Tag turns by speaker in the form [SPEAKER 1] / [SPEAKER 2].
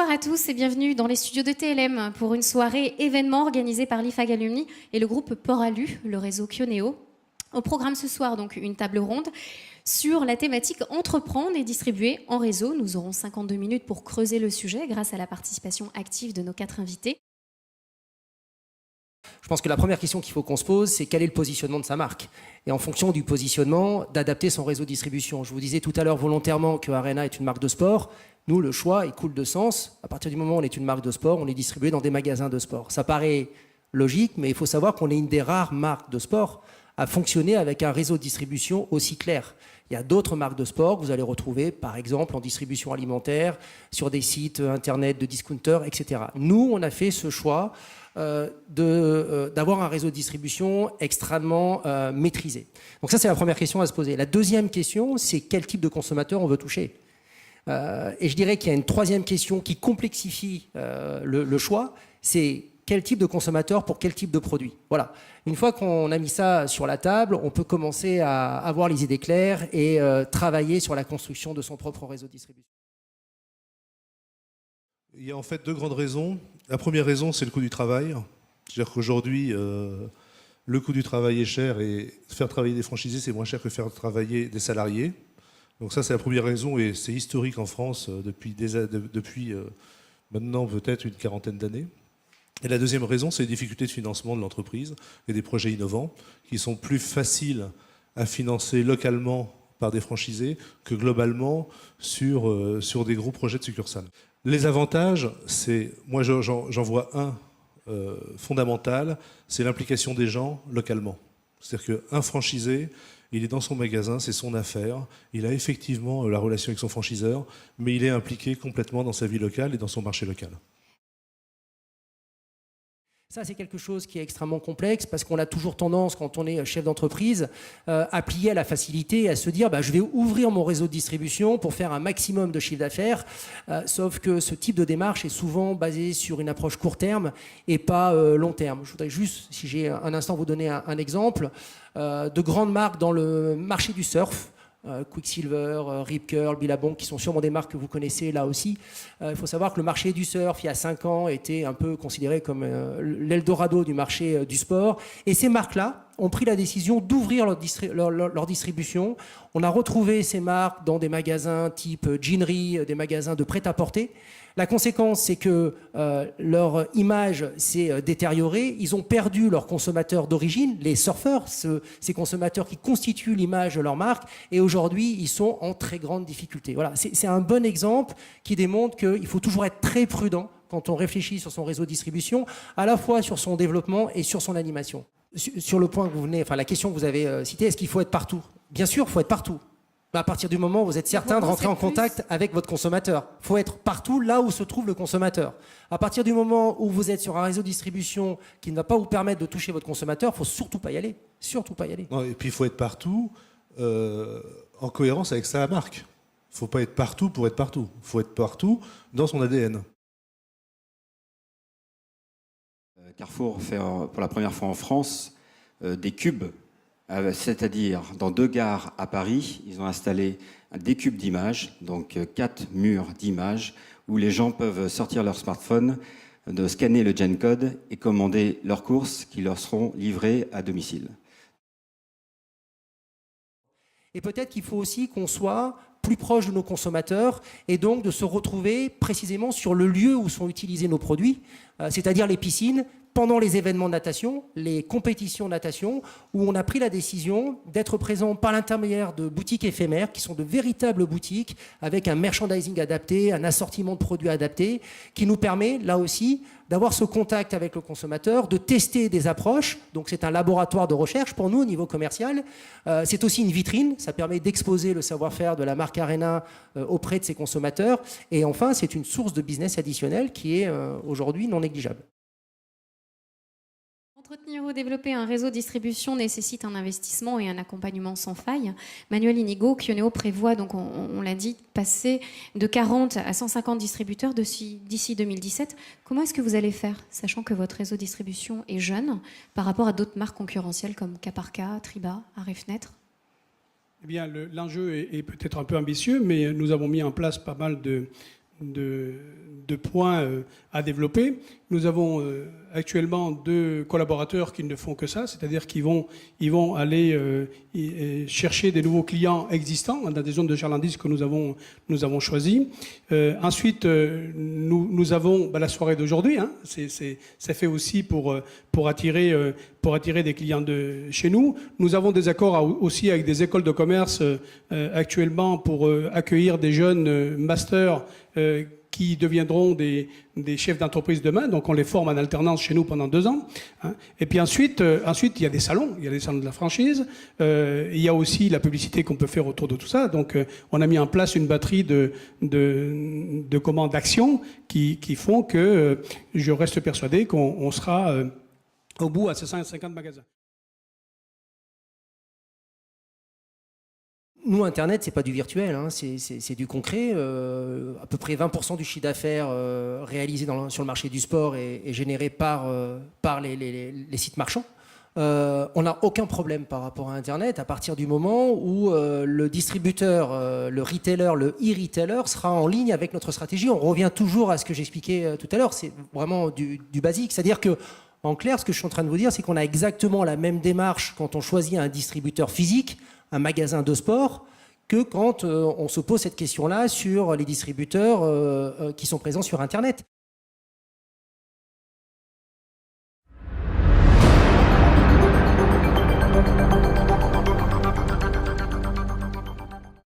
[SPEAKER 1] Bonsoir à tous et bienvenue dans les studios de TLM pour une soirée événement organisée par l'IFAG Alumni et le groupe Port-Alu, le réseau Kyonéo. Au programme ce soir, donc une table ronde sur la thématique entreprendre et distribuer en réseau. Nous aurons 52 minutes pour creuser le sujet grâce à la participation active de nos 4 invités.
[SPEAKER 2] Je pense que la première question qu'il faut qu'on se pose, c'est quel est le positionnement de sa marque. Et en fonction du positionnement, d'adapter son réseau de distribution. Je vous disais tout à l'heure volontairement que Arena est une marque de sport. Nous, le choix, il coule de sens. À partir du moment où on est une marque de sport, on est distribué dans des magasins de sport. Ça paraît logique, mais il faut savoir qu'on est une des rares marques de sport à fonctionner avec un réseau de distribution aussi clair. Il y a d'autres marques de sport que vous allez retrouver, par exemple, en distribution alimentaire, sur des sites internet de discounters, etc. Nous, on a fait ce choix d'avoir un réseau de distribution extrêmement maîtrisé. Donc ça, c'est la première question à se poser. La deuxième question, c'est quel type de consommateur on veut toucher. Et je dirais qu'il y a une troisième question qui complexifie le choix, c'est quel type de consommateur pour quel type de produit. Voilà. Une fois qu'on a mis ça sur la table, on peut commencer à avoir les idées claires et travailler sur la construction de son propre réseau de distribution.
[SPEAKER 3] Il y a en fait deux grandes raisons. La première raison, c'est le coût du travail. C'est-à-dire qu'aujourd'hui, le coût du travail est cher et faire travailler des franchisés, c'est moins cher que faire travailler des salariés. Donc ça, c'est la première raison et c'est historique en France depuis maintenant peut-être une quarantaine d'années. Et la deuxième raison, c'est les difficultés de financement de l'entreprise et des projets innovants qui sont plus faciles à financer localement par des franchisés que globalement sur des gros projets de succursales. Les avantages, moi j'en vois un fondamental, c'est l'implication des gens localement. C'est-à-dire qu'un franchisé, il est dans son magasin, c'est son affaire, il a effectivement la relation avec son franchiseur, mais il est impliqué complètement dans sa vie locale et dans son marché local.
[SPEAKER 2] Ça, c'est quelque chose qui est extrêmement complexe parce qu'on a toujours tendance, quand on est chef d'entreprise, à plier à la facilité, à se dire je vais ouvrir mon réseau de distribution pour faire un maximum de chiffre d'affaires. Sauf que ce type de démarche est souvent basé sur une approche court terme et pas long terme. Je voudrais juste, si j'ai un instant, vous donner un exemple de grandes marques dans le marché du surf. Quicksilver, Rip Curl, Billabong, qui sont sûrement des marques que vous connaissez là aussi. Il faut savoir que le marché du surf, il y a 5 ans, était un peu considéré comme l'Eldorado du marché du sport. Et ces marques-là ont pris la décision d'ouvrir leur distribution. On a retrouvé ces marques dans des magasins type Jeanery, des magasins de prêt-à-porter. La conséquence, c'est que leur image s'est détériorée. Ils ont perdu leurs consommateurs d'origine, les surfeurs, ces consommateurs qui constituent l'image de leur marque. Et aujourd'hui, ils sont en très grande difficulté. Voilà, c'est un bon exemple qui démontre qu'il faut toujours être très prudent quand on réfléchit sur son réseau de distribution, à la fois sur son développement et sur son animation. Sur le point que vous venez, enfin la question que vous avez citée, est-ce qu'il faut être partout? Bien sûr, il faut être partout. À partir du moment où vous êtes certain de rentrer en contact avec votre consommateur. Il faut être partout là où se trouve le consommateur. À partir du moment où vous êtes sur un réseau de distribution qui ne va pas vous permettre de toucher votre consommateur, il ne faut surtout pas y aller. Surtout pas y aller.
[SPEAKER 3] Non, et puis il faut être partout en cohérence avec sa marque. Il ne faut pas être partout pour être partout. Il faut être partout dans son ADN.
[SPEAKER 4] Carrefour fait pour la première fois en France des cubes. C'est-à-dire, dans 2 gares à Paris, ils ont installé des cubes d'images, donc 4 murs d'images, où les gens peuvent sortir leur smartphone, de scanner le GenCode et commander leurs courses qui leur seront livrées à domicile.
[SPEAKER 2] Et peut-être qu'il faut aussi qu'on soit plus proche de nos consommateurs et donc de se retrouver précisément sur le lieu où sont utilisés nos produits, c'est-à-dire les piscines, pendant les événements de natation, les compétitions de natation, où on a pris la décision d'être présent par l'intermédiaire de boutiques éphémères, qui sont de véritables boutiques, avec un merchandising adapté, un assortiment de produits adapté, qui nous permet, là aussi, d'avoir ce contact avec le consommateur, de tester des approches. Donc c'est un laboratoire de recherche pour nous au niveau commercial. C'est aussi une vitrine, ça permet d'exposer le savoir-faire de la marque Arena auprès de ses consommateurs. Et enfin, c'est une source de business additionnelle qui est aujourd'hui non négligeable.
[SPEAKER 1] Entretenir ou développer un réseau de distribution nécessite un investissement et un accompagnement sans faille. Manuel Inigo, Kyonéo prévoit, donc on l'a dit, passer de 40 à 150 distributeurs d'ici 2017. Comment est-ce que vous allez faire, sachant que votre réseau de distribution est jeune par rapport à d'autres marques concurrentielles comme K-Parka, Triba, Arrêt Fenêtre?
[SPEAKER 5] Eh bien, l'enjeu est peut-être un peu ambitieux, mais nous avons mis en place pas mal de de points à développer. Nous avons actuellement 2 collaborateurs qui ne font que ça, c'est-à-dire qu'ils vont aller chercher des nouveaux clients existants dans des zones de chalandise que nous avons choisies. Ensuite, nous avons la soirée d'aujourd'hui. Hein, c'est fait aussi pour attirer des clients de chez nous. Nous avons des accords aussi avec des écoles de commerce actuellement pour accueillir des jeunes masters qui deviendront des chefs d'entreprise demain. Donc on les forme en alternance chez nous pendant 2 ans. Hein. Et puis ensuite, il y a des salons. Il y a les salons de la franchise. Il y a aussi la publicité qu'on peut faire autour de tout ça. Donc on a mis en place une batterie de commandes d'actions qui font que je reste persuadé qu'on sera au bout à ces 150 magasins.
[SPEAKER 2] Nous, Internet, c'est pas du virtuel, hein, c'est du concret. À peu près 20% du chiffre d'affaires réalisé sur le marché du sport est généré par les sites marchands. On n'a aucun problème par rapport à Internet à partir du moment où le distributeur, le retailer, le e-retailer sera en ligne avec notre stratégie. On revient toujours à ce que j'expliquais tout à l'heure. C'est vraiment du basique. C'est-à-dire que, en clair, ce que je suis en train de vous dire, c'est qu'on a exactement la même démarche quand on choisit un distributeur physique, un magasin de sport, que quand on se pose cette question-là sur les distributeurs qui sont présents sur Internet.